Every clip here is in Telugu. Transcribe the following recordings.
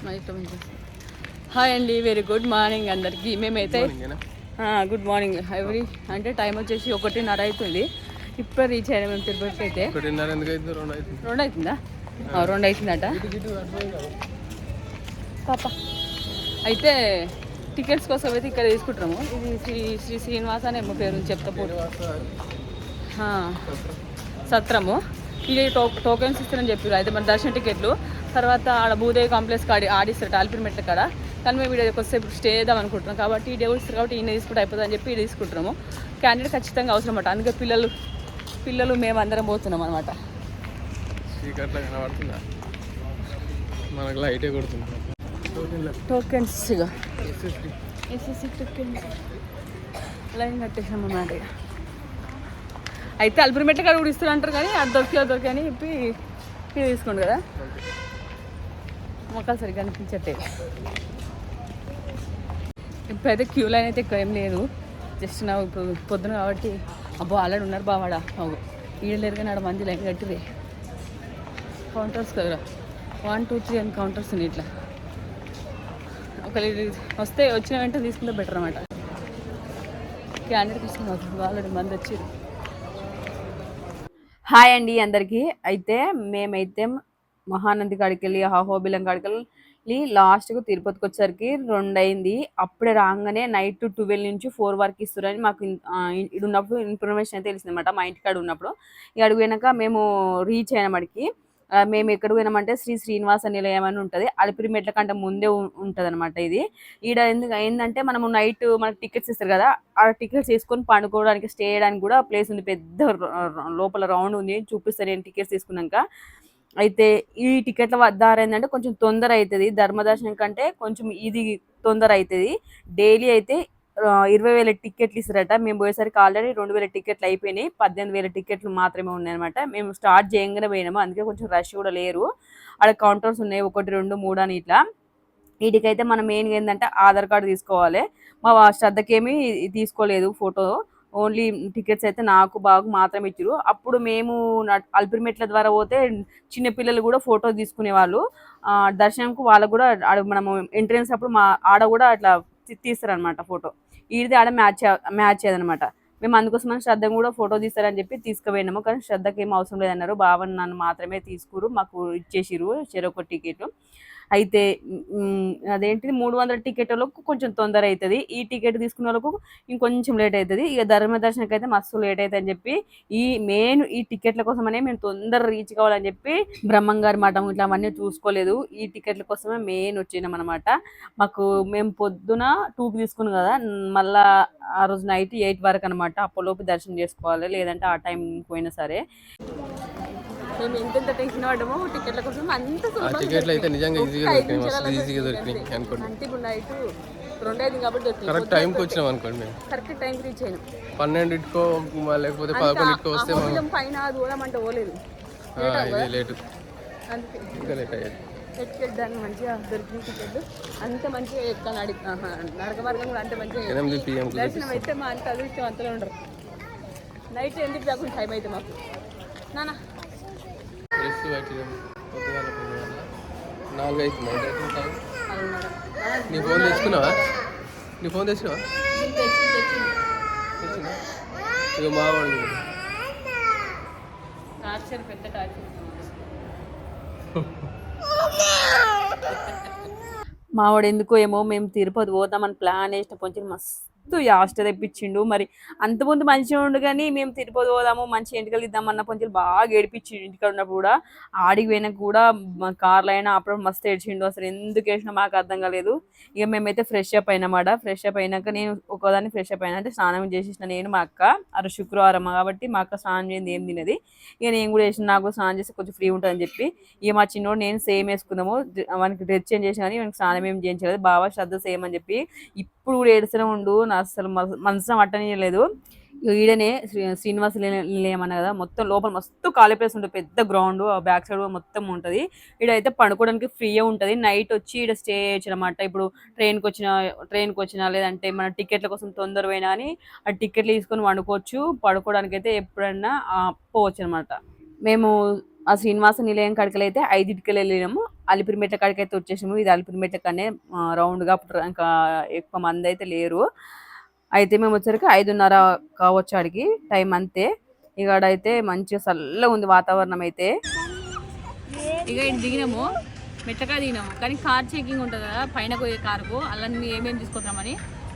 హాయ్ అండి, వెరీ గుడ్ మార్నింగ్ అందరికి. మేమైతే గుడ్ మార్నింగ్ ఎవ్రీ అంటే టైం వచ్చేసి 1:30 అవుతుంది. ఇప్పుడు రీచ్ అయ్యాము మేము తిరుపతికి. అయితే 2 అవుతుందా? 2 అవుతుందట పాప. అయితే టికెట్స్ కోసం అయితే ఇక్కడ తీసుకుంటాము. ఇది శ్రీ శ్రీనివాస అని ఏమో పేరు చెప్తా సత్రము. ఇది టోకెన్స్ ఇస్తారని చెప్పారు. అయితే మన దర్శన టికెట్లు తర్వాత ఆడ భూదేవి కాంప్లెక్స్ ఆడిస్తారు అలిపిరి మెట్ల కాడ. కానీ మేము వీడియోకి వస్తే స్టే చేద్దాం అనుకుంటున్నాం కాబట్టి ఈ డే ఇస్తారు కాబట్టి ఈయన తీసుకుంటే అయిపోతుంది అని చెప్పి ఇది తీసుకుంటున్నాము. క్యాండిడేట్ ఖచ్చితంగా అవసరం అన్నమాట. అందుకే పిల్లలు మేము అందరం పోతున్నాం అనమాట. టోకెన్స్ ఎస్ఎస్సి టోకెన్స్ లైన్ కట్టేసాం అన్నమాట. అయితే అలిపిరి మెట్ల కాడ కూడా ఇస్తారు అంటారు కానీ అది దొరికి అని చెప్పి ఇది తీసుకోండి కదా. మొక్కలు సరిగ్గా అనిపించట్లేదు. ఇప్పుడైతే క్యూ లైన్ అయితే ఎక్కువ ఏం లేదు. జస్ట్ నా ఇప్పుడు పొద్దున కాబట్టి అబ్బో ఆల్రెడీ ఉన్నారు బావాడ ఈడ లేరు కానీ ఆడ మంది లైన్ కట్టిరే. కౌంటర్స్ కదా 1 2 3 అని కౌంటర్స్ ఉన్నాయి. ఇట్లా ఒకళ్ళు వచ్చిన వెంటనే తీసుకుంటే బెటర్ అనమాట. క్యాండిడేట్ తీసుకుని ఆల్రెడీ మంది వచ్చారు. హాయ్ అండి అందరికీ. అయితే మేమైతే మహానంది కాడికి వెళ్ళి అహోబిలం కాడికి వెళ్ళి లాస్ట్కు తిరుపతికి వచ్చేసరికి 2 అయింది. అప్పుడే రాగానే నైట్ 12 నుంచి 4 వరకు ఇస్తారని మాకు ఇది ఉన్నప్పుడు ఇన్ఫర్మేషన్ అయితే తెలిసిందన్నమాట. మా ఇంటికాడ ఉన్నప్పుడు ఇక అడిగినాక మేము రీచ్ అయినామడికి. మేము ఎక్కడ పోయినామంటే శ్రీ శ్రీనివాస నిలయం అని ఉంటుంది. అలిపిరి మెట్ల కంటే ముందే ఉంటుంది అనమాట. ఇది ఈడ ఎందుకు ఏంటంటే మనము నైట్ మనకి టికెట్స్ ఇస్తారు కదా, ఆ టికెట్స్ తీసుకొని పండుకోవడానికి స్టే చేయడానికి కూడా ప్లేస్ ఉంది. పెద్ద లోపల రౌండ్ ఉంది, చూపిస్తారు నేను టికెట్స్ తీసుకున్నాక. అయితే ఈ టికెట్ల ద్వారా ఏంటంటే కొంచెం తొందర అవుతుంది. ధర్మదర్శనం కంటే కొంచెం ఇది తొందర అవుతుంది. డైలీ అయితే 20,000 టికెట్లు ఇస్తారట. మేము పోయేసరికి ఆల్రెడీ 2,000 టికెట్లు అయిపోయినాయి. 18,000 టికెట్లు మాత్రమే ఉన్నాయన్నమాట. మేము స్టార్ట్ చేయగానే పోయినాము, అందుకే కొంచెం రష్ కూడా లేరు. అక్కడ కౌంటర్స్ ఉన్నాయి 1 2 3 అని. ఇట్లా వీటికైతే మనం మెయిన్గా ఏంటంటే ఆధార్ కార్డు తీసుకోవాలి. మా శ్రద్ధకేమీ తీసుకోలేదు ఫోటో, ఓన్లీ టికెట్స్ అయితే నాకు బాగు మాత్రం ఇచ్చారు. అప్పుడు మేము అలిపిరి మెట్ల ద్వారా పోతే చిన్నపిల్లలు కూడా ఫోటో తీసుకునేవాళ్ళు. దర్శనంకు వాళ్ళకు కూడా మనము ఎంట్రెన్స్ అప్పుడు మా ఆడ కూడా అట్లా తీస్తారనమాట ఫోటో. ఈడిది ఆడ మ్యాచ్ అయ్యేదనమాట. మేము అందుకోసమని శ్రద్ధ కూడా ఫోటో తీస్తారని చెప్పి తీసుకుపోయినాము. కానీ శ్రద్ధకి ఏం అవసరం లేదన్నారు. బావని నన్ను మాత్రమే తీసుకురు, మాకు ఇచ్చేసిరు చెరొక టికెట్. అయితే అదేంటిది 300 టికెట్ వాళ్ళకు కొంచెం తొందర అవుతుంది. ఈ టికెట్ తీసుకున్న వాళ్ళకు ఇంకొంచెం లేట్ అవుతుంది. ఇక ధర్మదర్శనకి అయితే మస్తు లేట్ అవుతుంది అని చెప్పి ఈ టికెట్ల కోసమనే మేము తొందర రీచ్ కావాలని చెప్పి బ్రహ్మంగారి మఠం ఇట్లా అవన్నీ చూసుకోలేదు. ఈ టికెట్ల కోసమే మెయిన్ వచ్చినాం అనమాట. మేము పొద్దున 2కి తీసుకున్నాం కదా, మళ్ళా ఆ రోజు నైట్ 8 వరకు అనమాట. అప్పలోపు దర్శనం చేసుకోవాలి, లేదంటే ఆ టైం పోయినా సరే. మేము ఎంత టెన్షన్ పడ్డామో టికెట్ల కోసం. అంత టికెట్లు అయితే నిజంగా ఈజీగా దొరికినాయి అనుకోండి. అంటే ఇప్పుడు నైట్ 2 అయింది కాబట్టి కరెక్ట్ టైంకి వచ్చినాం అనుకోండి. మేము కరెక్ట్ టైంకి రీచ్ అయినాం. 12కో లేకపోతే 11కో వస్తే పైన దూరమంటే పోలేదు, లేటు ఇంకా లేట్ అయ్యేది. టికెట్ దాన్ని మంచిగా దొరికిన టికెట్ అంత మంచిగా చెప్తాను. నడక మార్గం కూడా అంత మంచిగా. దర్శనం అయితే మా అంత అదృష్టం అంతలో ఉండరు. నైట్ ఎందుకు కాకుండా టైం అయితే మాకు నానా 4 అవుతుంది. నీ ఫోన్ తెచ్చుకున్నావా? ఇక మావాడు టార్చర్, పెద్ద టార్చర్. మావాడు ఎందుకో ఏమో మేము తిరుపతి పోదామని ప్లాన్ వేసిన కొంచెం మస్తు యాస్ట్ తెప్పించిండు. మరి అంతకుముందు మంచిగా ఉండు కానీ మేము తిరుపతి పోదాము మంచి ఎంటికలు ఇద్దామన్న కొంచెం బాగా ఏడిపించిండు. ఇంటికాడ ఉన్నప్పుడు కూడా ఆడికి పోయినాక కూడా కార్లో అయినా అప్పుడు మస్తు ఏడ్చిండు. అసలు ఎందుకు వేసినా మాకు అర్థం కాలేదు. ఇక మేమైతే ఫ్రెష్ అప్ అయినామాట. ఫ్రెష్ అప్ అయినాక నేను ఒకదాన్ని ఫ్రెష్ అప్ అయినా అంటే స్నానం చేసేసిన నేను మా అక్క. అది శుక్రవారం కాబట్టి మా అక్క స్నానం చేసింది ఏం తినది. ఇక నేను కూడా వేసిన, నాకు స్నానం చేస్తే కొంచెం ఫ్రీ ఉంటుందని చెప్పి ఇక మా చిన్నోడు నేను సేమ్ వేసుకున్నాము. వానికి డ్రెస్ చేంజ్ చేసిన కానీ వానికి స్నానం ఏం చేయించలేదు. బాగా శ్రద్ధ సేమ్ అని చెప్పి ఇప్పుడు కూడా ఏడుస్తూనే ఉండు. నా అసలు మనసులో అట్టనియలేదు. ఈడనే శ్రీనివాస నిలయం అన్న కదా, మొత్తం లోపల మస్తు ఖాళీ ప్లేస్ ఉంటుంది. పెద్ద గ్రౌండ్, బ్యాక్ సైడ్ మొత్తం ఉంటుంది. ఈడైతే పడుకోవడానికి ఫ్రీగా ఉంటుంది. నైట్ వచ్చి ఈడ స్టే చేయొచ్చు అనమాట. ఇప్పుడు ట్రైన్కి వచ్చినా లేదంటే మన టికెట్ల కోసం తొందర పోయినా అని ఆ టికెట్లు తీసుకొని వండుకోవచ్చు. పడుకోవడానికి అయితే ఎప్పుడన్నా పోవచ్చు అనమాట. మేము ఆ శ్రీనివాస నిలయం కాడికి అయితే 5కి వెళ్ళినాము. అలిపిరిమెట్ల కాడికి అయితే వచ్చేసాము. ఇది అలిపిరిమెట్ల కనే రౌండ్గా ఇంకా ఎక్కువ మంది అయితే లేరు. అయితే మేము వచ్చరికి 5:30 కావచ్చు ఆడికి టైం అంతే. ఇక్కడైతే మంచిగా చల్లగా ఉంది వాతావరణం అయితే. ఇక దిగినాము, మెట్టగా దిగినాము, కానీ కార్ చెకింగ్ ఉంటుంది కదా పైన పోయే కారుకు, అలా ఏమేమి తీసుకుంటామని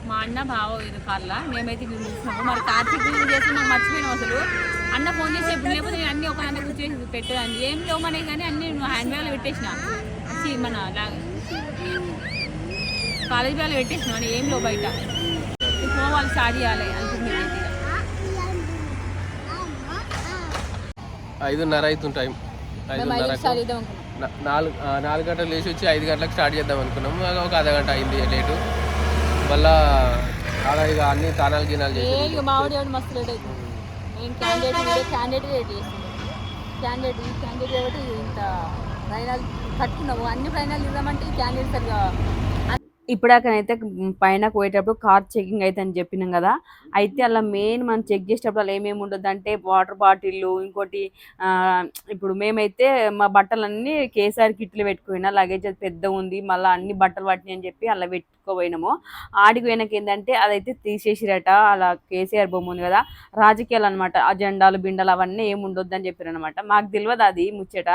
మా అన్న బావ ఇది కార్లా మేమైతే ఇక్కడ చూసినాము. మరి కార్ చెకింగ్ చేసి మాకు మర్చిపోయినాం అసలు. అన్న ఫోన్ చేసి ఎప్పుడు లేకపోతే నేను అన్నీ ఒక అన్న కూర్చొని పెట్టేదాన్ని, ఏం లేవమనే కానీ అన్నీ హ్యాండ్ బ్యాగ్లో పెట్టేసిన, మన కాలేజ్ బ్యాగ్లో పెట్టేసిన అని ఏం లేవు బయట. ఇప్పుడు వాళ్ళు స్టార్ట్ చేయాలి అనుకుంటున్నాను. 5:30 అవుతుంది టైం. 4 గంటలకు లేచి వచ్చి 5 గంటలకు స్టార్ట్ చేద్దాం అనుకున్నాము. ఒక అర్ధగంట అయింది లేటు. మళ్ళా అలా ఇక అన్ని తానాలు గినాలు చేసి మామిడి మస్తు లేట్ అవుతుంది. నేను క్యాండిడేట్ రెడీ చేస్తున్నాను. క్యాండిడేట్ కాబట్టి ఇంత ప్రయాణాలు కట్టుకున్నాము. అన్ని ప్రయాణాలు ఇద్దామంటే క్యాండిడేట్ సరిగా. ఇప్పుడాకనైతే పైన పోయేటప్పుడు కార్ చెకింగ్ అయితే అని చెప్పినాం కదా. అయితే అలా మెయిన్ మనం చెక్ చేసేటప్పుడు అలా ఏమేమి ఉండదు అంటే వాటర్ బాటిల్, ఇంకోటి ఇప్పుడు మేమైతే మా బట్టలన్నీ కేసీఆర్ కిట్లు పెట్టుకుపోయినా, లగేజ్ అది పెద్ద ఉంది, మళ్ళీ అన్ని బట్టలు పట్టినాయి అని చెప్పి అలా పెట్టుకోపోయినాము. ఆడికి పోయినాక ఏంటంటే అదైతే తీసేసిరట. అలా కేసీఆర్ బొమ్మ ఉంది కదా, రాజకీయాలు అనమాట, ఆ జెండాలు బిండాలు అవన్నీ ఏమి ఉండొద్దు అని చెప్పారు అనమాట. మాకు తెలియదు అది ముచ్చట.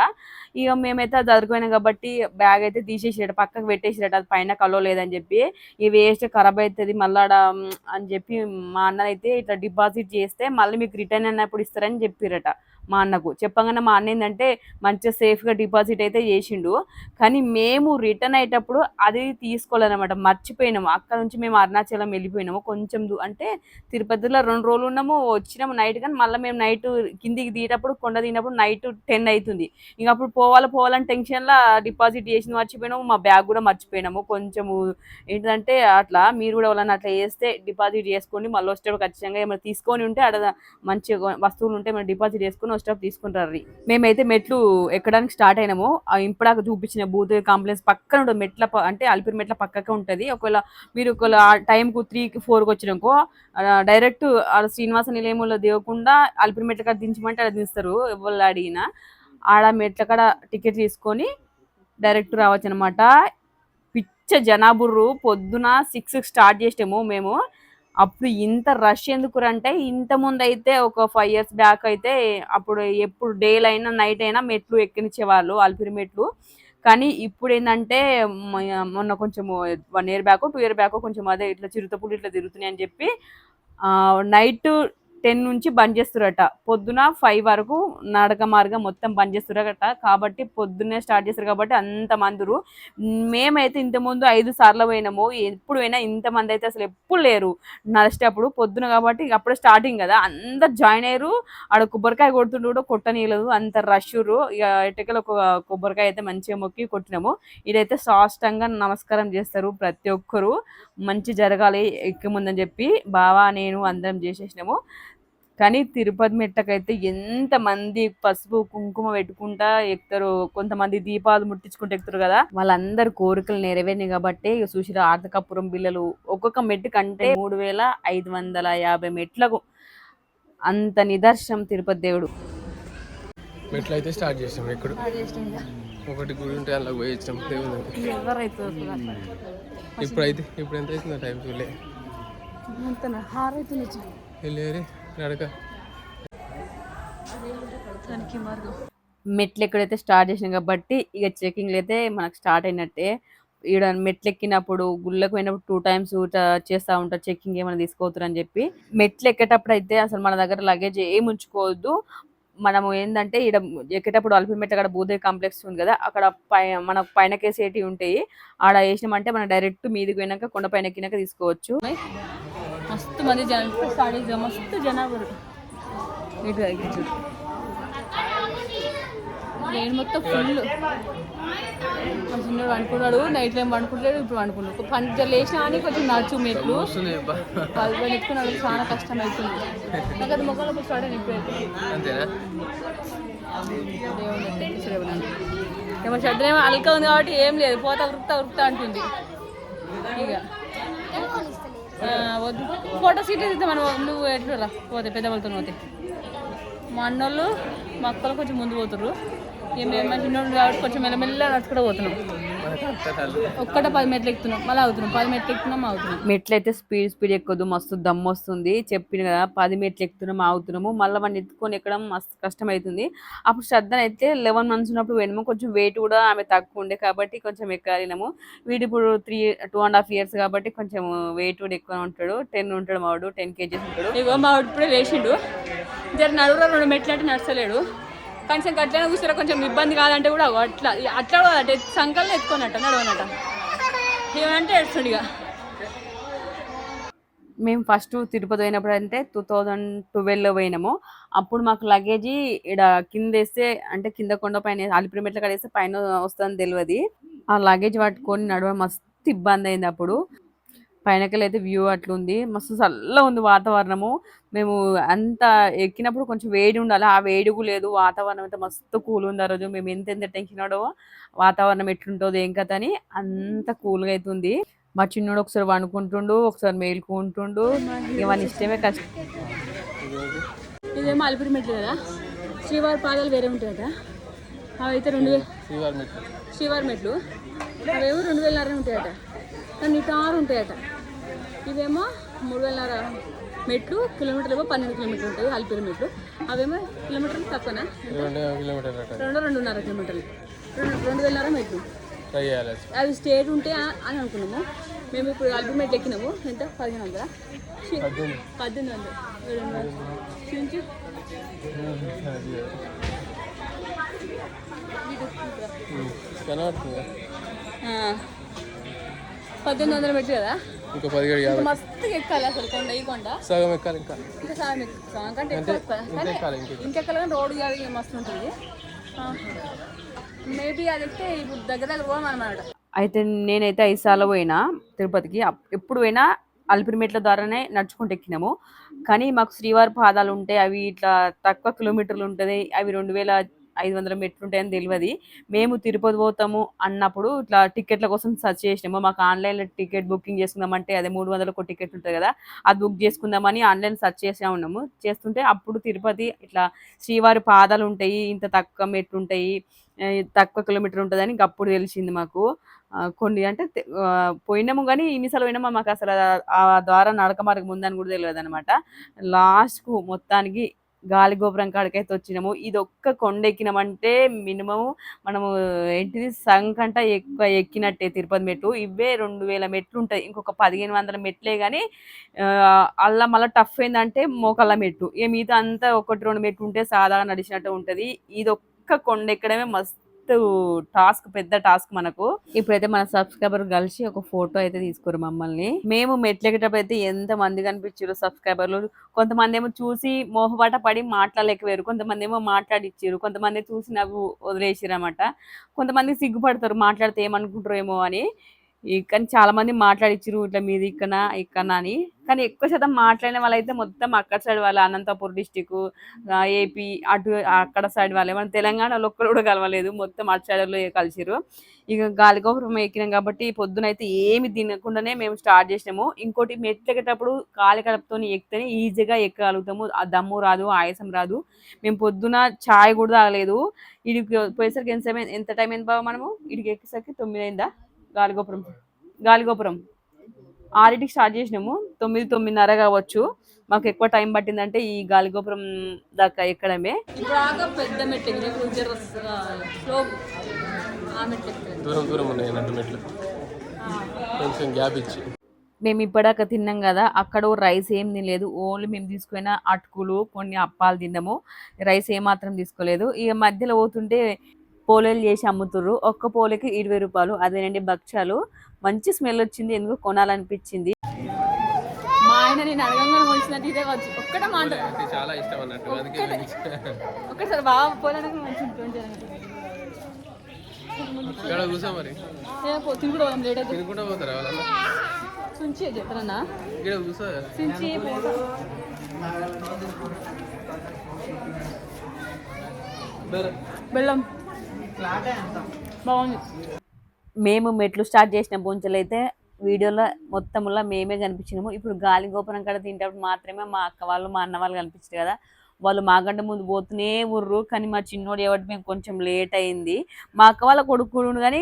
ఇక మేమైతే అది జరుపుకున్నాం కాబట్టి బ్యాగ్ అయితే తీసేసిరట, పక్కకు పెట్టేసిరట, అది పైన కలవలేదు అని చెప్పి. ఈ వేస్ట్ ఖరాబ్ అవుతుంది మళ్ళా అని చెప్పి మా అన్న అయితే ఇట్లా డిపాజిట్ చేస్తే మళ్ళీ మీకు రిటర్న్ అయినప్పుడు ఇస్తారని చెప్పిరట. మా అన్నకు చెప్పగానే మా అన్న ఏంటంటే మంచిగా సేఫ్గా డిపాజిట్ అయితే చేసిండు. కానీ మేము రిటర్న్ అయ్యేటప్పుడు అది తీసుకోలేదన్నమాట, మర్చిపోయినాము. అక్కడ నుంచి మేము అరుణాచలం వెళ్ళిపోయినాము. కొంచెం అంటే తిరుపతిలో 2 రోజులు ఉన్నాము, వచ్చినాము నైట్. కానీ మళ్ళీ మేము నైట్ కిందికి దిగేటప్పుడు కొండ దిగినప్పుడు నైట్ 10 అవుతుంది. ఇంక అప్పుడు పోవాలని టెన్షన్లో డిపాజిట్ చేసింది మర్చిపోయినాము, మా బ్యాగ్ కూడా మర్చిపోయినాము. కొంచెము ఏంటంటే అట్లా మీరు కూడా వాళ్ళని అట్లా చేస్తే డిపాజిట్ చేసుకోండి, మళ్ళీ వచ్చేటప్పుడు ఖచ్చితంగా ఏమైనా తీసుకొని ఉంటే అక్కడ మంచి వస్తువులు ఉంటే మనం డిపాజిట్ చేసుకుని వచ్చేటప్పుడు తీసుకుంటారు. మేమైతే మెట్లు ఎక్కడానికి స్టార్ట్ అయినాము. ఇప్పుడాక చూపించిన భూదేవి కాంప్లెక్స్ పక్కన ఉంటుంది, మెట్ల అంటే అలిపిరి మెట్ల పక్కకే ఉంటుంది. ఒకవేళ మీరు టైంకు 3కి 4కి వచ్చినాకో డైరెక్ట్ శ్రీనివాస నిలయంలో దిగకుండా అలిపిరి మెట్ల కాడ దించమంటే అక్కడ దిస్తారు. ఎవరు అడిగినా ఆడ మెట్ల కాడ టికెట్ తీసుకొని డైరెక్ట్ రావచ్చు అనమాట. పిచ్చ జనాబుర్రు. పొద్దున 6కి స్టార్ట్ చేసాము మేము. అప్పుడు ఇంత రష్ ఎందుకు అంటే, ఇంత ముందు అయితే ఒక 5 years బ్యాక్ అయితే అప్పుడు ఎప్పుడు డేలు అయినా నైట్ అయినా మెట్లు ఎక్కనిచ్చేవాళ్ళు, అలిపిరి మెట్లు. కానీ ఇప్పుడు ఏంటంటే మొన్న కొంచెం 1 year బ్యాక్ 2 year బ్యాక్ కొంచెం అదే ఇట్లా చిరుతపులు ఇట్లా తిరుగుతున్నాయి అని చెప్పి నైట్ 10 నుంచి బంద్ చేస్తురట. పొద్దున 5 వరకు నడక మార్గం మొత్తం బంద్ చేస్తురట. కాబట్టి పొద్దున్నే స్టార్ట్ చేస్తారు కాబట్టి అంత మందురు. మేమైతే ఇంతకుముందు 5 సార్లు పోయినాము, ఎప్పుడు పోయినా ఇంతమంది అయితే అసలు ఎప్పుడు లేరు నడిచేటప్పుడు. పొద్దున కాబట్టి అప్పుడే స్టార్టింగ్ కదా, అందరు జాయిన్ అయ్యారు. ఆడ కొబ్బరికాయ కొడుతుండే కూడా కొట్టనీయలేదు, అంత రష్రు. ఇక ఎట్టకెళ్ళి ఒక కొబ్బరికాయ అయితే మంచిగా మొక్కి కొట్టినాము. ఇదైతే సాష్టంగా నమస్కారం చేస్తారు ప్రతి ఒక్కరు, మంచి జరగాలి ఎక్కముందని చెప్పి బావా నేను అందరం చేసేసినాము. కానీ తిరుపతి మెట్టకైతే ఎంతమంది పసుపు కుంకుమ పెట్టుకుంటా ఎక్కుతారు, కొంతమంది దీపాలు ముట్టించుకుంటూ ఎక్కుతారు కదా, వాళ్ళందరూ కోరికలు నెరవేరినాయి. కాబట్టి ఇక చూసిరా ఆర్తకపురం బిల్లలు ఒక్కొక్క మెట్టు కంటే 3550 మెట్లకు అంత నిదర్శనం తిరుపతి దేవుడు. మెట్లు అయితే స్టార్ట్ చేసాం. ఎక్కడ ఒకటి గుడి ఉంటే అలా పోయి వచ్చాం దేవుడు. ఇప్పుడు ఎంత అవుతుందో టైం చూడలే, వెళ్ళేరి నడక. మెట్లు ఎక్కడైతే స్టార్ట్ చేసినాం కాబట్టి ఇక చెకింగ్లు అయితే మనకు స్టార్ట్ అయినట్టే. ఈడ మెట్లు ఎక్కినప్పుడు గుళ్ళకు పోయినప్పుడు 2 times చేస్తూ ఉంటారు చెకింగ్, ఏమైనా తీసుకోవద్దు అని చెప్పి. మెట్లు ఎక్కేటప్పుడు అయితే అసలు మన దగ్గర లగేజ్ ఏమి ఉంచుకోవద్దు. మనము ఏంటంటే ఈడ ఎక్కేటప్పుడు అలిపిరి మెట్ల కాడ భూదేవి కాంప్లెక్స్ ఉంది కదా, అక్కడ మన పైన కేసేటివి ఉంటాయి. ఆడ వేసినామంటే మనం డైరెక్ట్ మీదికి పోయినాక కొండ పైన ఎక్కినాక తీసుకోవచ్చు. మస్తు మంది జనాలు, మస్తు జనాలు నేను మొత్తం ఫుల్. మా చిన్నోడు అనుకున్నాడు, నైట్ టైం అనుకుంటాడు, ఇప్పుడు అనుకున్నాడు. పంచ లేచినా అని కొంచెం నడుచు మెట్లు వాళ్ళు ఎక్కున్నాడు, చాలా కష్టం అవుతుంది. నాకు అది మొక్కలు స్టార్ట్ అయిన ఇప్పుడైతే ఏమో షడ్డేమో అల్కా ఉంది కాబట్టి ఏం లేదు, పోతా ఉరుకుతా అంటుంది. ఇక వద్దు ఫోటో సీట్ ఇద్దాం మనం, నువ్వు ఎట్లు రా పోతే పెద్దవాళ్ళతో పోతే. మా అన్నోళ్ళు మా అక్కలు కొంచెం ముందు పోతుర్రు, ఇక మేము మంచిగా కాబట్టి కొంచెం మెల్లమెల్ల నడుచుకుంటూ పోతున్నాం. మనకు అంత తల్లి. ఒక్కటే 10 మెట్లు ఎక్కుతున్నాం, మళ్ళీ అవుతున్నాం, 10 మెట్లు ఎక్కుతున్నాం, అవుతున్నాం. మెట్లు అయితే స్పీడ్ ఎక్కదు, మస్తు దమ్ము వస్తుంది. చెప్పిన కదా 10 మెట్లు ఎక్కుతున్నాము ఆగుతున్నాము, మళ్ళీ వాడిని ఎత్తుకొని ఎక్కడం మస్తు కష్టమవుతుంది. అప్పుడు శ్రద్ధ అయితే 11 మంత్స్ ఉన్నప్పుడు పోయినాము, కొంచెం వెయిట్ కూడా ఆమె తక్కువ ఉండే కాబట్టి కొంచెం ఎక్కగలిగినాము. వీడు ఇప్పుడు 2.5 years కాబట్టి కొంచెం వెయిట్ కూడా ఎక్కువ ఉంటాడు. 10 ఉంటాడు మావాడు, 10 kgs ఉంటాడు. ఇగో మా వాడు ఇప్పుడే లేచిండు, జర నడువులో 2 మెట్లు అంటే నడచలేడు. కనీసం గట్లనే కూర్చోరా కొంచెం ఇబ్బంది కాదంటే కూడా అట్లా అట్లా కూడా అంటే సంకల్ని ఎత్తుకోనట నడవనట, ఏమంటే ఏడుస్తుండు ఇక. మేము ఫస్ట్ తిరుపతి పోయినప్పుడు అంటే 2012లో పోయినాము. అప్పుడు మాకు లగేజీ ఇక్కడ కింద వేస్తే అంటే కింద కొండ పైన అలిపిరి మెట్ల కాడ వేస్తే పైన వస్తుందని తెలియదు. ఆ లగేజ్ పట్టుకొని నడవడం మస్తు ఇబ్బంది అయింది. అప్పుడు పైనకెళ్ళి అయితే వ్యూ అట్లుంది, మస్తు చల్లగా ఉంది వాతావరణము. మేము అంత ఎక్కినప్పుడు కొంచెం వేడి ఉండాలి, ఆ వేడి కూడా లేదు. వాతావరణం అయితే మస్తు కూల్ ఉంది. ఆ రోజు మేము ఎంత టెన్షన్ పడవో వాతావరణం ఎట్లుంటుందో ఏం కథ అని, అంత కూల్గా అవుతుంది. మా చిన్నోడు ఒకసారి వండుకుంటుండు, ఒకసారి మేలుకుంటుండు, ఇవన్నీ ఇష్టమే కష్టం. ఇదేమో అలిపిరి మెట్లు కదా, శ్రీవారి పాదాలు వేరే ఉంటాయట. అవి అయితే 2000 శ్రీవారి మెట్లు, అవేమో 2000 ఉంటాయట, కానీ నిటారు ఉంటాయట. ఇవేమో 3000 మెట్లు, కిలోమీటర్లు ఏమో 12 కిలోమీటర్లు ఉంటాయి అలిపిరి మెట్లు. అవేమో కిలోమీటర్లు తక్కువనా, 2.5 కిలోమీటర్లు, 2000 మెట్లు. అవి స్టేట్ ఉంటే అని అనుకున్నాము. మేము ఇప్పుడు అలిపిరి మెట్లు ఎక్కినాము. ఎంత 1500, 1800 చూపించు. 1800 మెట్లు కదా, ఇంకా 17 మస్తు ఎక్కాలి అసలు కొండ. ఈ కొండ సగం ఎక్కాలి, ఇంకా సగం సగం కంటే ఇంకెక్కాలి, రోడ్డు కాదు మస్తు ఉంటుంది. మేబీ అది ఎక్కితే ఇప్పుడు దగ్గర పోదాం అన్నమాట. అయితే నేనైతే 5 సార్లు పోయినా తిరుపతికి. ఎప్పుడు పోయినా అలిపిరి మెట్ల ద్వారానే నడుచుకుంటూ ఎక్కినాము. కానీ మాకు శ్రీవారి పాదాలు ఉంటాయి, అవి ఇట్లా తక్కువ కిలోమీటర్లు ఉంటుంది, అవి 2500 మెట్లు ఉంటాయని తెలియదు. మేము తిరుపతి పోతాము అన్నప్పుడు ఇట్లా టికెట్ల కోసం సెర్చ్ చేసినాము. మాకు ఆన్లైన్లో టికెట్ బుకింగ్ చేసుకుందామంటే అదే 300 టికెట్ ఉంటుంది కదా, అది బుక్ చేసుకుందామని ఆన్లైన్ సెర్చ్ చేసే ఉన్నాము. చేస్తుంటే అప్పుడు తిరుపతి ఇట్లా శ్రీవారి పాదాలు ఉంటాయి, ఇంత తక్కువ మెట్లు ఉంటాయి, తక్కువ కిలోమీటర్ ఉంటుందని అప్పుడు తెలిసింది మాకు. కొన్ని అంటే పోయినాము కానీ ఇన్నిసార్లు పోయినామా మాకు అసలు ఆ ద్వారా నడక మార్గం ఉందని కూడా తెలియదు అనమాట. లాస్ట్కు మొత్తానికి గాలి గోపురం కాడికైతే వచ్చినాము. ఇది ఒక్క కొండ ఎక్కినామంటే మినిమం మనము ఏంటిది సగం కంట ఎక్కువ ఎక్కినట్టే తిరుపతి మెట్లు. ఇవే 2000 మెట్లు ఉంటాయి, ఇంకొక 1500 మెట్లే కానీ అలా మళ్ళీ టఫ్ ఏంటంటే మోకాళ్ళ మెట్టు. ఇక మిగతా అంతా 1-2 మెట్లు ఉంటే సాదాగా నడిచినట్టు ఉంటుంది. ఇది ఒక్క కొండ ఎక్కడమే మస్తు టాస్క్, పెద్ద టాస్క్ మనకు. ఇప్పుడైతే మన సబ్స్క్రైబర్ కలిసి ఒక ఫోటో అయితే తీసుకోరు మమ్మల్ని. మేము మెట్లెక్కేటప్పుడు అయితే ఎంత మంది కనిపించారు సబ్స్క్రైబర్లు. కొంతమంది ఏమో చూసి మోహపాట పడి మాట్లాడలేకపోయారు, కొంతమంది ఏమో మాట్లాడిచ్చారు, కొంతమంది చూసి నవ్వు వదిలేసారు అనమాట. కొంతమంది సిగ్గుపడతారు మాట్లాడితే ఏమనుకుంటారు ఏమో అని. కానీ చాలా మంది మాట్లాడిచ్చారు ఇట్లా మీది ఇక్కడ అని. కానీ ఎక్కువ శాతం మాట్లాడిన వాళ్ళైతే మొత్తం అక్కడ సైడ్ వాళ్ళు, అనంతపూర్ డిస్టిక్, ఏపీ అటు అక్కడ సైడ్ వాళ్ళే. మన తెలంగాణలో ఒక్కరు కూడా కలవలేదు, మొత్తం అటు సైడ్లో కలిసిరు. ఇక గాలిగోపురం ఎక్కినాం కాబట్టి పొద్దునైతే ఏమి తినకుండానే మేము స్టార్ట్ చేసినాము. ఇంకోటి మెట్లు ఎక్కేటప్పుడు కాలి కడుపుతో ఎక్కితేనే ఈజీగా ఎక్కగలుగుతాము, ఆ దమ్ము రాదు, ఆయాసం రాదు. మేము పొద్దున ఛాయ్ కూడా తాగలేదు. ఇడికి పోయేసరికి ఎంత టైం అయింది బాబా, మనము ఇడికి ఎక్కేసరికి 9 అయిందా. గాలిగోపురం 6కి స్టార్ట్ చేసినాము, 9-9:30 కావచ్చు. మాకు ఎక్కువ టైం పట్టిందంటే ఈ గాలిగోపురం దాకా ఎక్కడమే. పెద్ద మెట్లు దూరం ఉన్నాయి అన్నట్టు మెట్లు, కొంచెం గ్యాప్ ఇచ్చి. మేము ఇప్పటిదాకా తిన్నాం కదా, అక్కడ రైస్ ఏం తినలేదు, ఓన్లీ మేము తీసుకున్న అటుకులు కొన్ని అప్పాలు తిన్నాము, రైస్ ఏమాత్రం తీసుకోలేదు. ఇక మధ్యలో పోతుంటే పోలేలు చేసి అమ్ముతుర్రు, ఒక్క పోలేకి 20 రూపాయలు. అదేనండి భక్ష్యాలు, మంచి స్మెల్ వచ్చింది, ఎందుకు కొనాలనిపించింది. మా ఆయన నేను అడగంగా వచ్చినట్టు ఇదే ఒక్కటే మాట, చాలా ఇష్టం అన్నట్టు. ఒక్కసారి బాగా పోలేక మంచి కూర్చో మరి, తిరుగుడు లేట్ అయితే తినుకుంటా పోతారా వాళ్ళ సుంచి చెప్తారన్నా, ఇక్కడ కూర్చో సుంచి బెల్లం బాగుంది. మేము మెట్లు స్టార్ట్ చేసిన బొంచలు అయితే వీడియోలో మొత్తంలో మేమే కనిపించినాము. ఇప్పుడు గాలి గోపురం కాడ తింటప్పుడు మాత్రమే మా అక్క వాళ్ళు మా అన్న వాళ్ళు కనిపించారు కదా, వాళ్ళు మాకంటే ముందు పోతూనే ఉర్రు. కానీ మా చిన్నోడు ఎవరికి మేము కొంచెం లేట్ అయింది. మా అక్క వాళ్ళ కొడుకు కానీ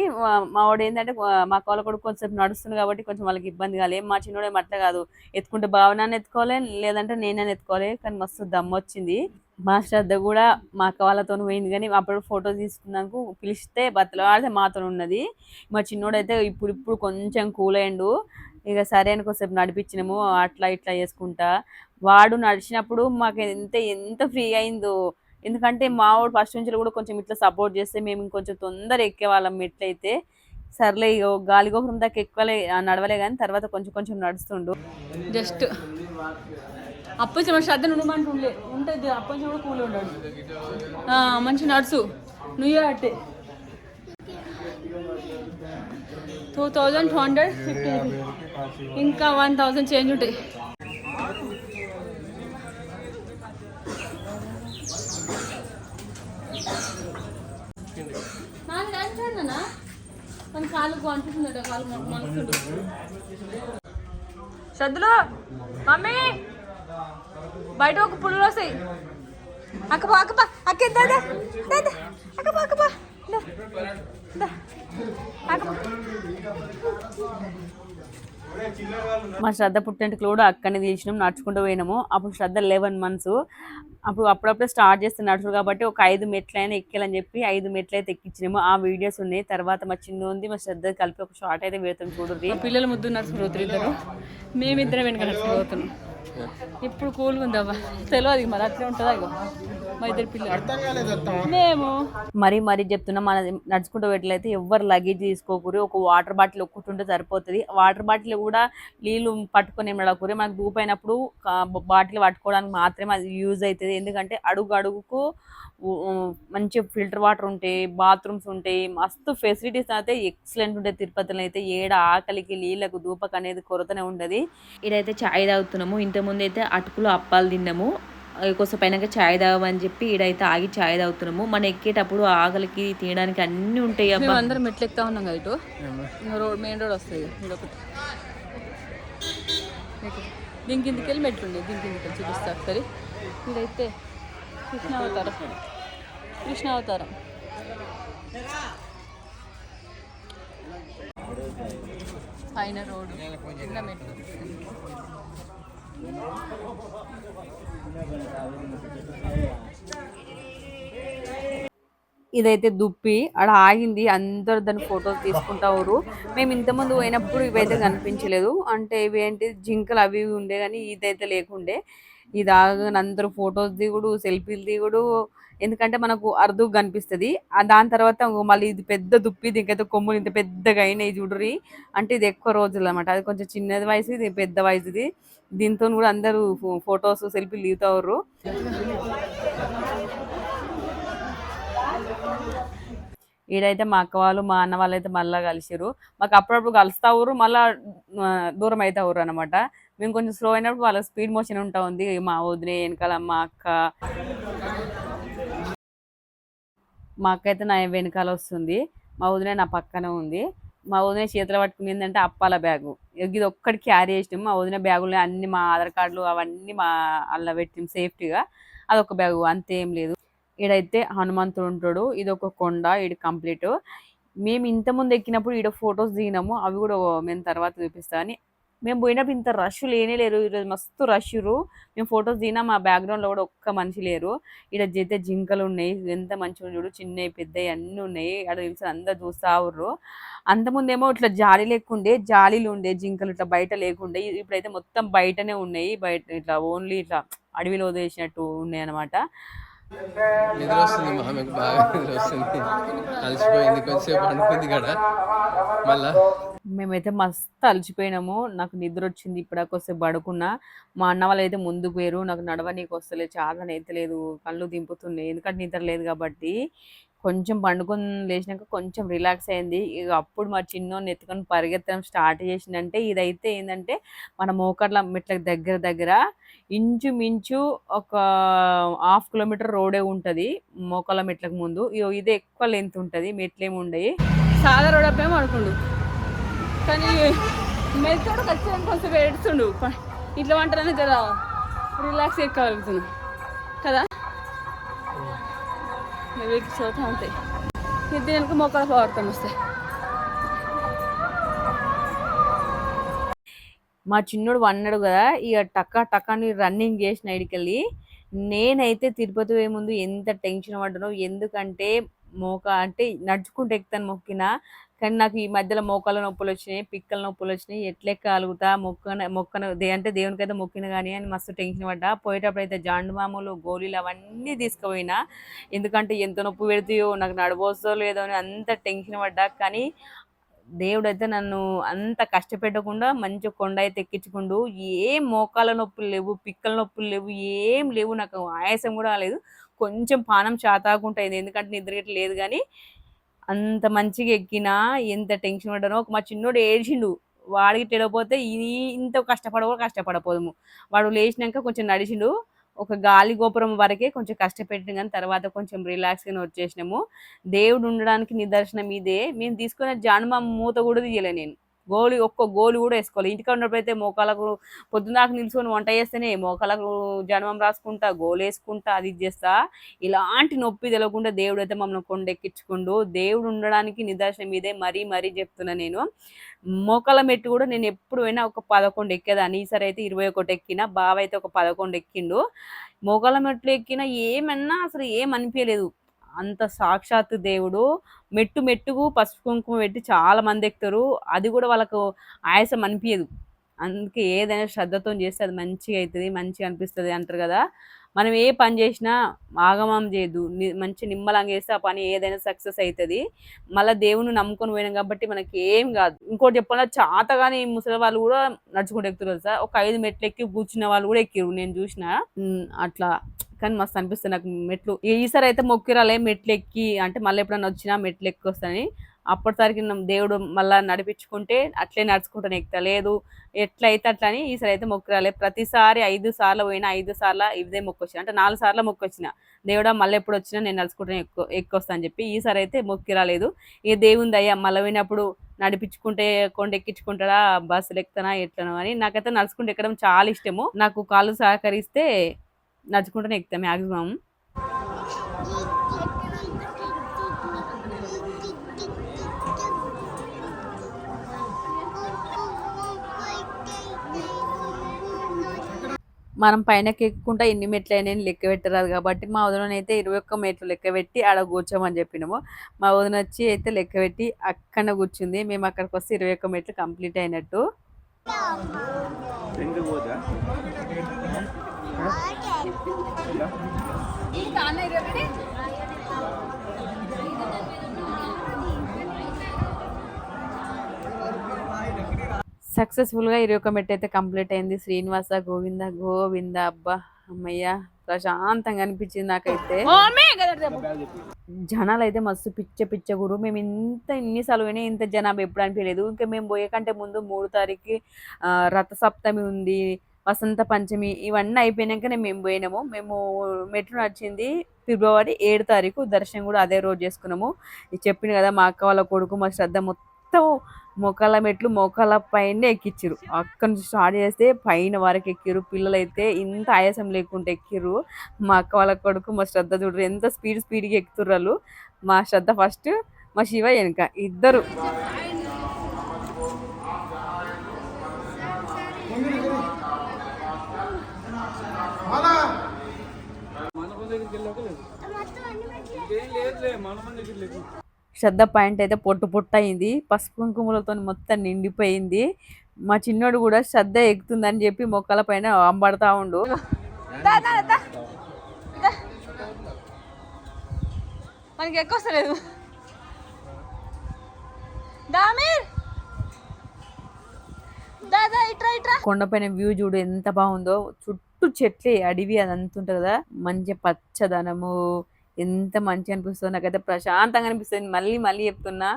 మా వాడు ఏంటంటే మా అక్క వాళ్ళ కొడుకు కొంచెం నడుస్తుంది కాబట్టి కొంచెం వాళ్ళకి ఇబ్బంది కాలేదు. మా చిన్నోడు ఏం అట్లా కాదు, ఎత్తుకుంటే భావనాన్ని ఎత్తుకోవాలి లేదంటే నేనని ఎత్తుకోవాలి. కానీ మస్తు దమ్ము వచ్చింది. మా శ్రద్ధ కూడా మా అక్క వాళ్ళతో పోయింది కానీ అప్పుడు ఫోటో తీసుకున్నాకు పిలిస్తే బతలాడితే మాతో ఉన్నది. మా చిన్నోడైతే ఇప్పుడు కొంచెం కూల్ అయ్యిండు. ఇక సరే అని కొద్దిసేపు నడిపించినాము అట్లా ఇట్లా చేసుకుంటా. వాడు నడిచినప్పుడు మాకు ఎంత ఫ్రీ అయిందో. ఎందుకంటే మా వాడు ఫస్ట్ నుంచి కూడా కొంచెం ఇట్లా సపోర్ట్ చేస్తే మేము ఇంకొంచెం తొందర ఎక్కేవాళ్ళం ఎట్లయితే. సర్లే ఇక గాలిగోపురం దాకా ఎక్కువలే నడవలే కానీ తర్వాత కొంచెం కొంచెం నడుస్తుండు. జస్ట్ అప్పటి మన శ్రద్ధ ఉండమంటూ ఉంటుంది. అప్పటి కూడా కూల్ ఉన్నాడు. మంచి నడుచు నువ్వే అట్టే 2250 ఇంకా 1000 చేంజ్ ఉంటాయి. మన కాళ్ళకు అనిపిస్తుందట, కాళ్ళు మనసుండు. శ్రద్ధలో మమ్మీ బయట ఒక పుల్లు వస్తాయి. అక్కపా అక్కపా అక్క దాదా దాదా అక్కపా అక్కపా మా శ్రద్ధ పుట్టింటికి కూడా అక్కడనే తీసినాం, నడుచుకుంటూ పోయినాము. అప్పుడు శ్రద్ధ 11 months. అప్పుడప్పుడే స్టార్ట్ చేస్తే నడుచుడు కాబట్టి ఒక 5 మెట్లైనా ఎక్కాలని చెప్పి 5 మెట్లు అయితే ఎక్కించినాము. ఆ వీడియోస్ ఉన్నాయి. తర్వాత మా చిన్న ఉంది మా శ్రద్ధ కలిపి ఒక షార్ట్ అయితే పెడతాం చూడండి. పిల్లలు ముద్దు నడుచుకుపోతారు ఇద్దరు, మేమిద్దరం వెనక నడుచుకుపోతున్నాం. ఇప్పుడు కూల్గా ఉందవ్వ, తెలియదు మరి అట్లే ఉంటుందా. ఇగో మా ఇద్దరు పిల్లలు మేము మరీ చెప్తున్నా, మన నడుచుకుంటూ పెట్టలైతే ఎవరు లగేజ్ తీసుకోకూరి. ఒక వాటర్ బాటిల్ ఒక్కటి సరిపోతుంది. వాటర్ బాటిల్ కూడా నీళ్ళు పట్టుకొని నడకూరి. మనకు దూపైనప్పుడు బాటిల్ పట్టుకోవడానికి మాత్రమే అది యూజ్ అవుతుంది. ఎందుకంటే అడుగుకు మంచి ఫిల్టర్ వాటర్ ఉంటాయి, బాత్రూమ్స్ ఉంటాయి, మస్తు ఫెసిలిటీస్ అయితే ఎక్సలెంట్ ఉంటాయి. తిరుపతిలో అయితే ఏడ ఆకలికి నీళ్ళకు దూపకు అనేది కొరతనే ఉండదు. ఇదైతే చాయ్ తాగుతున్నాము. ఇంతకుముందు అయితే అటుకులు అప్పాలు తిన్నాము. కొంచెం పైన చాయ్ తాగమని చెప్పి ఈడైతే ఆగి చాయ్ తాగుతున్నాము. మనం ఎక్కేటప్పుడు ఆకలికి తినడానికి అన్ని ఉంటాయి. అబ్బా అందరం మెట్లు ఎక్కుతా ఉన్నాం కదా, ఇటు రోడ్ మెయిన్ రోడ్ వస్తుంది ఇదొకటి. దీని కిందికి వెళ్ళి మెట్లు ఉండే, దీని కిందికి వెళ్ళి చూపిస్తా ఒకసారి. ఇదైతే కృష్ణావతారం పైన రోడ్డు కింద మెట్లు. ఇదైతే దుప్పి ఆడ ఆగింది. అందరు దాని ఫొటోస్ తీసుకుంటారు. మేము ఇంతకుముందు పోయినప్పుడు ఇవైతే కనిపించలేదు. అంటే ఇవి ఏంటి జింకలు అవి ఉండే కానీ ఇదైతే లేకుండే. ఇది ఆగని అందరూ ఫొటోస్ దిగుడు, సెల్ఫీలు దిగుడు. ఎందుకంటే మనకు అరుదు కనిపిస్తుంది. దాని తర్వాత మళ్ళీ ఇది పెద్ద దుప్పి, దీనికైతే కొమ్ములు ఇంత పెద్దగా అయినాయి చూడరి. అంటే ఇది ఎక్కువ రోజులు అనమాట. అది కొంచెం చిన్నది వయసు, ఇది పెద్ద వయసుది. దీంతో కూడా అందరూ ఫొటోస్ సెల్ఫీలు దిగుతారు. ఈడైతే మా అక్క వాళ్ళు మా అన్న వాళ్ళు అయితే మళ్ళీ కలిసిరు. మాకు అప్పుడప్పుడు కలుస్తా ఊరు, మళ్ళా దూరం అవుతా ఊరు అనమాట. మేము కొంచెం స్లో అయినప్పుడు వాళ్ళ స్పీడ్ మోషన్ ఉంటా ఉంది. మా వదిన వెనకాల మా అక్క అయితే నా వెనకాల వస్తుంది. మా వదిన నా పక్కనే ఉంది. మా వదిన చేతిలో పట్టుకుని ఏంటంటే అప్పాల బ్యాగు. ఇది ఒక్కటి క్యారీ చేసినాం. మా వదిన బ్యాగులో అన్ని మా ఆధార్ కార్డులు అవన్నీ మా అలా పెట్టినాం సేఫ్టీగా. అదొక బ్యాగు, అంతేం లేదు. ఈడైతే హనుమంతుడు ఉంటాడు. ఇది ఒక కొండ, ఈడు కంప్లీట్. మేము ఇంతకుముందు ఎక్కినప్పుడు ఈడ ఫొటోస్ దిగినాము. అవి కూడా మేము తర్వాత చూపిస్తామని. మేము పోయినప్పుడు ఇంత రష్ లేనే లేరు. ఈరోజు మస్తు రష్. మేము ఫొటోస్ దిగినా మా బ్యాక్గ్రౌండ్లో కూడా ఒక్క మనిషి లేరు. ఈడ అయితే జింకలు ఉన్నాయి. ఎంత మంచిగా చూడు, చిన్నవి పెద్దవి అన్నీ ఉన్నాయి. ఆడ తెలిసి అందరు చూస్తా ఉర్రు. అంతకుముందేమో ఇట్లా జాలి లేకుండే, జాలీలు ఉండే జింకలు ఇట్లా బయట లేకుండే. ఇప్పుడైతే మొత్తం బయటనే ఉన్నాయి. బయట ఇట్లా ఓన్లీ ఇట్లా అడవిలో వదిలేసినట్టు ఉన్నాయి అనమాట. నిద్ర వస్తుంది, మా ఆమెకు బాగా నిద్ర వస్తుంది. అలసిపోయింది, కొంచెంసేపు అనుకుంది కదా. మళ్ళా మేమైతే మస్తు అలసిపోయినాము. నాకు నిద్ర వచ్చింది. ఇప్పుడు కొద్దిసేపు పడుకున్నా. మా అన్న వాళ్ళు అయితే ముందుకు పోయారు. నాకు నడవనీకి వస్తలేదు, చాలా నేతలేదు, కళ్ళు దింపుతున్నాయి. ఎందుకంటే నిద్ర లేదు కాబట్టి. కొంచెం పండుకొని లేచినాక కొంచెం రిలాక్స్ అయింది. ఇక అప్పుడు మా చిన్నోని ఎత్తుకొని పరిగెత్తడం స్టార్ట్ చేసిందంటే ఇదైతే ఏంటంటే మన మోకర్ల మెట్లకు దగ్గర ఇంచుమించు ఒక 1/2 kilometer రోడే ఉంటుంది మోకాళ్ళ మెట్లకు ముందు. ఇదే ఎక్కువ లెంత్ ఉంటుంది, మెట్లేమి ఉండయి. సాదా రోడ్ అప్పేమో అనుకుండు, కానీ మెత్తోడు ఖచ్చితంగా కొంచెం ఏడుస్తుండు. ఇట్లా వంటలని జర రిలాక్స్ ఎక్కగలుగుతున్నాడు కదా. వెహికల్స్ అవుతా ఉంటాయి. ఇది వెనక మొక్కల పవర్తో వస్తాయి. మా చిన్నోడు అన్నాడు కదా, ఇక టక్కా టక్కాని రన్నింగ్ చేసిన ఇడికెళ్ళి. నేనైతే తిరుపతి పోయే ముందు ఎంత టెన్షన్ పడ్డానో, ఎందుకంటే అంటే నడుచుకుంటూ ఎక్కుతాను మొక్కిన, కానీ నాకు ఈ మధ్యలో మోకాళ్ళ నొప్పులు వచ్చినాయి, పిక్కల నొప్పులు వచ్చినాయి, ఎట్లెక్కగలుగుతా మొక్కను అంటే దేవునికైతే మొక్కిన కానీ అని మస్తు టెన్షన్ పడ్డా. పోయేటప్పుడు అయితే జాండు మామూలు గోళీలు అవన్నీ తీసుకుపోయినా, ఎందుకంటే ఎంత నొప్పి పెడతాయో, నాకు నడవొస్తో లేదో అని అంత టెన్షన్ పడ్డా. కానీ దేవుడైతే నన్ను అంత కష్టపెట్టకుండా మంచిగా కొండ అయితే ఎక్కించుకుండు. ఏం మోకాళ్ళ నొప్పులు లేవు, పిక్కల నొప్పులు లేవు, ఏం లేవు. నాకు ఆయాసం కూడా రాలేదు. కొంచెం పానం చాతాకుంటా అయింది, ఎందుకంటే నిద్ర గిట్ల లేదు. కానీ అంత మంచిగా ఎక్కినా, ఎంత టెన్షన్ పడ్డానో. మా చిన్నోడు ఏడ్చిండు, వాడికి తెలియకపోతే ఇంత కష్టపడపోదుము. వాడు లేచినాక కొంచెం నడిచిండు, ఒక గాలి గోపురం వరకే కొంచెం కష్టపెట్టిన, కానీ తర్వాత కొంచెం రిలాక్స్గానే వచ్చేసినాము. దేవుడు ఉండడానికి నిదర్శనం ఇదే. మేము తీసుకున్న జానుమా మూత కూడా తీయలే నేను. ఒక్క గోలి కూడా వేసుకోవాలి. ఇంటికి ఉన్నప్పుడైతే మోకాలకు పొద్దున్నాక నిల్చుకొని వంట చేస్తేనే మోకాలకు జన్మం రాసుకుంటా, గోలు వేసుకుంటా, అది చేస్తా. ఇలాంటి నొప్పి తెలియకుండా దేవుడు అయితే మమ్మల్ని కొండెక్కించుకుండు. దేవుడు ఉండడానికి నిదర్శనం ఇదే. మరీ చెప్తున్నా నేను. మోకాల మెట్టు కూడా నేను ఎప్పుడు పోయినా ఒక 11 ఎక్కేదాన్ని. ఈసారి అయితే 21 ఎక్కిన. బావ అయితే ఒక 11 ఎక్కిండు. మోకాల మెట్లు ఎక్కిన ఏమన్నా అసలు ఏం అనిపించలేదు. అంత సాక్షాత్తు దేవుడు. మెట్టుకు పసుపు కుంకుమ పెట్టి చాలా మంది ఎక్కుతారు, అది కూడా వాళ్ళకు ఆయాసం అనిపించదు. అందుకే ఏదైనా శ్రద్ధతో చేస్తే అది మంచిగా అవుతుంది, మంచిగా అనిపిస్తుంది అంటారు కదా. మనం ఏ పని చేసినా ఆగమం చేయదు, మంచి నిమ్మలంగా చేస్తే ఆ పని ఏదైనా సక్సెస్ అవుతుంది. మళ్ళీ దేవుని నమ్ముకొని పోయినాం కాబట్టి మనకి ఏం కాదు. ఇంకోటి చెప్పాలంటే చాతగాని ముసలి వాళ్ళు కూడా నడుచుకుంటూ ఎక్కుతారు సార్. ఒక 5 మెట్లు ఎక్కి కూర్చున్న వాళ్ళు కూడా ఎక్కిరు, నేను చూసిన. అట్లా కానీ మస్తు అనిపిస్తుంది నాకు మెట్లు. ఈసారి అయితే మొక్కిరాలే మెట్లు ఎక్కి, అంటే మళ్ళీ ఎప్పుడైనా వచ్చినా మెట్లు ఎక్కి వస్తానని. అప్పటిసరికి దేవుడు మళ్ళీ నడిపించుకుంటే అట్లే నడుచుకుంటాను ఎక్కుతా, లేదు ఎట్లయితే అట్లా అని ఈసారి అయితే మొక్కిరాలే. ప్రతిసారి 5 సార్లు పోయినా 5 సార్లు ఇదే మొక్కొచ్చిన, అంటే 4 సార్లు మొక్కొచ్చిన. దేవుడా మళ్ళీ ఎప్పుడు వచ్చినా నేను నడుచుకుంటాను ఎక్కువస్తా అని చెప్పి. ఈసారి అయితే మొక్కిరాలేదు. ఇక దేవుని దయ్యా మళ్ళీ పోయినప్పుడు నడిపించుకుంటే కొండ ఎక్కించుకుంటాడా, బస్సులు ఎక్కుతానా ఎట్లనో అని. నాకైతే నడుచుకుంటూ ఎక్కడం చాలా ఇష్టము. నాకు కాళ్ళు సహకరిస్తే నడుచుకుంటూనే ఎక్కుతాం మ్యాక్సిమం. మనం పైనకి ఎక్కుంటా ఎన్ని మెట్లు అయినా లెక్క పెట్టరాదు కాబట్టి మా వదినైతే 21 మెట్లు లెక్క పెట్టి ఆడ కూర్చోమని చెప్పినాము. మా వదిన వచ్చి అయితే లెక్క పెట్టి అక్కడ కూర్చుంది. మేము అక్కడికి వస్తే 21 మెట్లు కంప్లీట్ అయినట్టు. సక్సెస్ఫుల్గా 21 మెట్టు అయితే కంప్లీట్ అయింది. శ్రీనివాస గోవింద గోవింద. అబ్బా అమ్మయ్య, ప్రశాంతంగా అనిపించింది నాకైతే. జనాలు అయితే మస్తు పిచ్చ గురు. మేము ఇన్నిసార్లు పోయినా ఇంత జనాభా ఎప్పుడు అనిపించలేదు. ఇంకా మేము పోయే కంటే ముందు 3 తారీఖు రథసప్తమి ఉంది, వసంత పంచమి, ఇవన్నీ అయిపోయినాకనే మేము పోయినాము. మేము మెట్లు నడిచింది ఫిబ్రవరి 7 తారీఖు. దర్శనం కూడా అదే రోజు చేసుకున్నాము. చెప్పింది కదా మా అక్క వాళ్ళ కొడుకు మా శ్రద్ధ మొత్తం మోకాళ్ళ మెట్లు మోకాళ్ళ పైన ఎక్కిచ్చిరు. అక్కడి నుంచి స్టార్ట్ చేస్తే పైన వరకు ఎక్కిరు. పిల్లలైతే ఇంత ఆయాసం లేకుండా ఎక్కిరు. మా అక్క వాళ్ళ కొడుకు మా శ్రద్ధ చూడరు ఎంత స్పీడ్గా ఎక్కుతుర్రు వాళ్ళు. మా శ్రద్ధ ఫస్ట్, మా శివ వెనక, ఇద్దరు. శ్రద్ధ పాయింట్ అయితే పొట్టు అయింది, పసుపు కుంకుమలతో మొత్తం నిండిపోయింది. మా చిన్నోడు కూడా శ్రద్ధ ఎక్కుతుందని చెప్పి మొక్కల పైన అంబడతా ఉండు. మనకి ఎక్కువలేదు. కొండపైన వ్యూ చూడు ఎంత బాగుందో. చుట్టూ చెట్లే, అడవి అదంతా ఉంటుంది కదా, మంచి పచ్చదనము, ఎంత మంచి అనిపిస్తుంది. నాకైతే ప్రశాంతంగా అనిపిస్తుంది. మళ్ళీ చెప్తున్నా,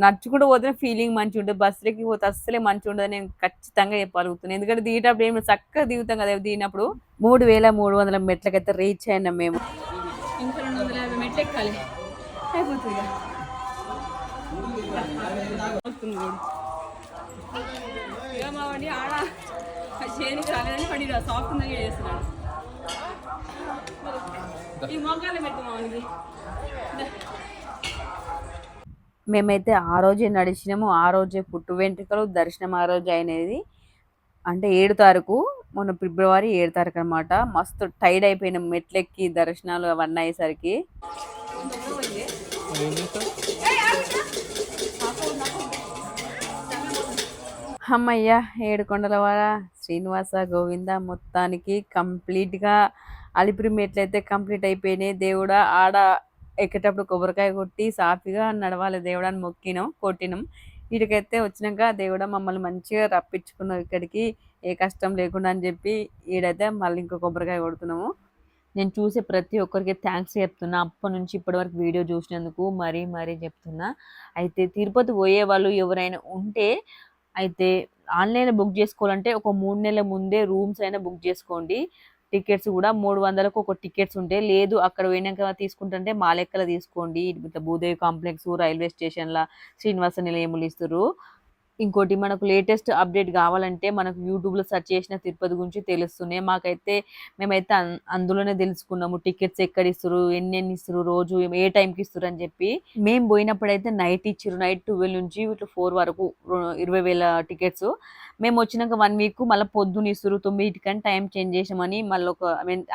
నడుచుకుంటూ పోతే ఫీలింగ్ మంచిగా ఉంటుంది, బస్సులకి పోతే అస్సలే మంచిగా ఉండదు. నేను ఖచ్చితంగా చెప్పగలుగుతున్నాను, ఎందుకంటే దిగేటప్పుడు ఏమి చక్కగా దిగుతాం కదా. దిగినప్పుడు 3300 మెట్లకైతే రీచ్ అయినాం మేము. ఇంకా 250 మెట్లు ఎక్కాలి, అయిపోతుంది. మా వాడి ఆడ చేయనికి రాలేదని పడి సాఫ్ట్ ఉందని చేస్తున్నాడు. ఈ మొగ్గాలే పెట్టు మా వాడికి. మేమైతే ఆ రోజే నడిచినాము, ఆ రోజే పుట్టు వెంట్రుకలు దర్శనం ఆ రోజు అయినది. అంటే 7 తారీఖు, మొన్న ఫిబ్రవరి 7 తారీఖు అనమాట. మస్తు టైర్డ్ అయిపోయినాం మెట్లెక్కి దర్శనాలు అవన్నీ అయ్యేసరికి. అమ్మయ్య, ఏడుకొండలవాడ శ్రీనివాస గోవింద మొత్తానికి కంప్లీట్గా అలిపిరి మెట్లయితే కంప్లీట్ అయిపోయినాయి. దేవుడా ఆడ ఎక్కేటప్పుడు కొబ్బరికాయ కొట్టి సాఫీగా నడవాలి దేవుడా అని మొక్కినాం, కొట్టినాం. వీటికైతే వచ్చినాక దేవుడా మమ్మల్ని మంచిగా రప్పించుకున్నాం ఇక్కడికి, ఏ కష్టం లేకుండా అని చెప్పి ఈడైతే మళ్ళీ ఇంకో కొబ్బరికాయ కొడుతున్నాము. నేను చూసే ప్రతి ఒక్కరికి థ్యాంక్స్ చెప్తున్నా, అప్పటి నుంచి ఇప్పటి వరకు వీడియో చూసినందుకు మరీ మరీ చెప్తున్నా. అయితే తిరుపతి పోయే వాళ్ళు ఎవరైనా ఉంటే అయితే ఆన్లైన్లో బుక్ చేసుకోవాలంటే ఒక 3 నెలల ముందే రూమ్స్ అయినా బుక్ చేసుకోండి. టికెట్స్ కూడా 300కు ఒక టికెట్స్ ఉంటాయి. లేదు అక్కడ పోయినాక తీసుకుంటుంటే మా లెక్కల తీసుకోండి. ఇట్లా భూదేవి కాంప్లెక్స్, రైల్వే స్టేషన్ల శ్రీనివాస నిలయములు ఇస్తారు. ఇంకోటి మనకు లేటెస్ట్ అప్డేట్ కావాలంటే మనకు యూట్యూబ్లో సెర్చ్ చేసిన తిరుపతి గురించి తెలుస్తున్నాయి. మేమైతే అందులోనే తెలుసుకున్నాము టికెట్స్ ఎక్కడ ఇస్తారు, ఎన్ని ఇస్తారు, రోజు ఏ టైంకి ఇస్తారు అని చెప్పి. మేము పోయినప్పుడైతే నైట్ ఇచ్చారు, నైట్ 12 నుంచి ఇట్లా 4 వరకు 20,000 టికెట్స్. మేము వచ్చినాక 1 వీక్ మళ్ళీ పొద్దున్న ఇస్తారు 9 టైం చేంజ్ చేసామని మళ్ళీ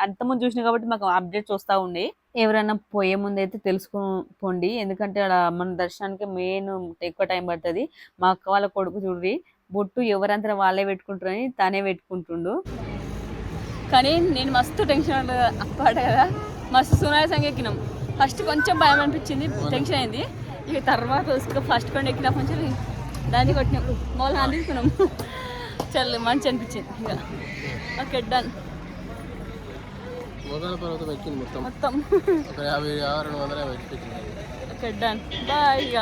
అంతకుముందు చూసినా కాబట్టి మాకు అప్డేట్స్ వస్తూ ఉండే. ఎవరైనా పోయే ముందు అయితే తెలుసుకోండి, ఎందుకంటే అక్కడ మన దర్శనానికి మెయిన్ ఎక్కువ టైం పడుతుంది. మా అక్క వాళ్ళ కొడుకు చూడ్రి బొట్టు ఎవరంతా వాళ్ళే పెట్టుకుంటారని తనే పెట్టుకుంటుండు. కానీ నేను మస్తు టెన్షన్ అప్పాడ కదా, మస్తు సునాయాసంగా ఎక్కినాం. ఫస్ట్ కొంచెం భయం అనిపించింది, టెన్షన్ అయింది. ఇక తర్వాత ఫస్ట్ కొండ ఎక్కిన కొంచెం దాన్ని కొట్టినాం, మళ్ళీ అందించుకున్నాం. చాలా మంచి అనిపించింది. ఇక ఓకే డన్. మొదల పర్వతం ఎక్కింది మొత్తం మొత్తం 50-200 ఎక్కింది. Okay done boy. ఇక